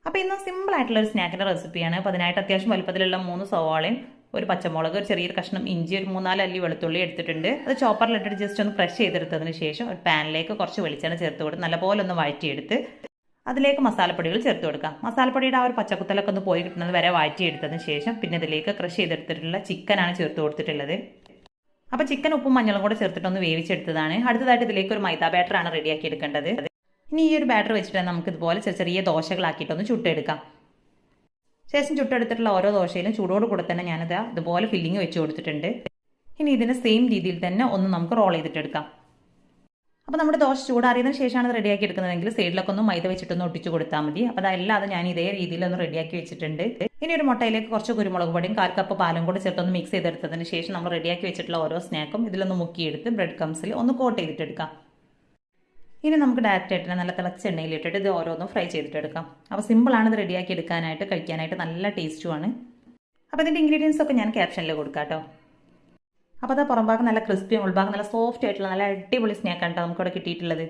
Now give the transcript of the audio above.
അപ്പോൾ ഇന്ന് സിമ്പിൾ ആയിട്ടുള്ള ഒരു സ്നാക്കിന്റെ റെസിപ്പിയാണ്. അപ്പോൾ അതിനായിട്ട് അത്യാവശ്യം വലുപ്പത്തിലുള്ള 3 സവാളയും ഒരു പച്ചമുളക്, ഒരു ചെറിയൊരു കഷ്ണം ഇഞ്ചി, ഒരു 3-4 അല്ലി വെളുത്തുള്ളി എടുത്തിട്ടുണ്ട്. അത് ചോപ്പറിലിട്ടിട്ട് ജസ്റ്റ് ഒന്ന് ക്രഷ് ചെയ്തെടുത്തതിന് ശേഷം ഒരു പാനിലേക്ക് കുറച്ച് വെളിച്ചെണ്ണ ചേർത്ത് കൊടുത്ത് നല്ലപോലെ ഒന്ന് വഴറ്റിയെടുത്ത് അതിലേക്ക് മസാലപ്പൊടികൾ ചേർത്ത് കൊടുക്കാം. മസാലപ്പൊടിയുടെ ആ ഒരു പച്ചക്കുത്തലൊക്കെ ഒന്ന് പോയി കിട്ടുന്നത് വരെ വഴറ്റിയെടുത്തതിന് ശേഷം പിന്നെ ഇതിലേക്ക് ക്രഷ് ചെയ്തെടുത്തിട്ടുള്ള ചിക്കനാണ് ചേർത്ത് കൊടുത്തിട്ടുള്ളത്. അപ്പോൾ ചിക്കൻ ഉപ്പും മഞ്ഞളും കൂടെ ചേർത്തിട്ടൊന്ന് വേവിച്ചെടുത്തതാണ്. അടുത്തതായിട്ട് ഇതിലേക്ക് ഒരു മൈദ ബാറ്ററാണ് റെഡിയാക്കി എടുക്കേണ്ടത്. ഇനി ഈ ഒരു ബാറ്റർ വെച്ചിട്ട് നമുക്ക് ഇതുപോലെ ചെറിയ ചെറിയ ദോശകളാക്കിയിട്ടൊന്ന് ചുട്ടെടുക്കാം. ശേഷം ചുട്ടെടുത്തിട്ടുള്ള ഓരോ ദോശയിലും ചൂടോട് കൂടെ തന്നെ ഞാനിത് ഇതുപോലെ ഫില്ലിങ് വെച്ച് കൊടുത്തിട്ടുണ്ട്. ഇനി ഇതിന് സെയിം രീതിയിൽ തന്നെ ഒന്ന് നമുക്ക് റോൾ ചെയ്തിട്ടെടുക്കാം. അപ്പോൾ നമ്മുടെ ദോശ ചൂടാറിയതിന് ശേഷമാണ് റെഡിയാക്കി എടുക്കുന്നതെങ്കിൽ സൈഡിലൊക്കെ ഒന്ന് മൈദ വെച്ചിട്ടൊന്ന് ഒട്ടിച്ച് കൊടുത്താൽ മതി. അപ്പോൾ അതല്ലാതെ ഞാൻ ഇതേ രീതിയിൽ ഒന്ന് റെഡിയാക്കി വെച്ചിട്ടുണ്ട്. ഇനി ഒരു മുട്ടയിലേക്ക് കുറച്ച് കുരുമുളക് പൊടിയും 1/4 കപ്പ് പാലും കൂടെ ചേർത്തൊന്ന് മിക്സ് ചെയ്തെടുത്തതിന് ശേഷം നമ്മൾ റെഡിയാക്കി വെച്ചിട്ടുള്ള ഓരോ സ്നാക്കും ഇതിലൊന്ന് മുക്കിയെടുത്ത് ബ്രെഡ് ക്രംസിൽ ഒന്ന് കോട്ട് ചെയ്തിട്ടെടുക്കാം. ഇനി നമുക്ക് ഡയറക്റ്റ് ആയിട്ട് നല്ല തിളച്ച എണ്ണയിലിട്ടിട്ട് ഇത് ഓരോന്നും ഫ്രൈ ചെയ്തിട്ടെടുക്കാം. അപ്പോൾ സിമ്പിളാണ് ഇത് റെഡിയാക്കി എടുക്കാനായിട്ട്, കഴിക്കാനായിട്ട് നല്ല ടേസ്റ്റുമാണ്. അപ്പോൾ ഇതിൻ്റെ ഇൻഗ്രീഡിയൻസ് ഒക്കെ ഞാൻ ക്യാപ്ഷനിൽ കൊടുക്കാം കേട്ടോ. അപ്പോൾ അത് പുറംഭാഗം നല്ല ക്രിസ്പിയും ഉൾഭാഗം നല്ല സോഫ്റ്റ് ആയിട്ടുള്ള നല്ല അടിപൊളി സ്നാക്കാണ് നമുക്കിവിടെ കിട്ടിയിട്ടുള്ളത്.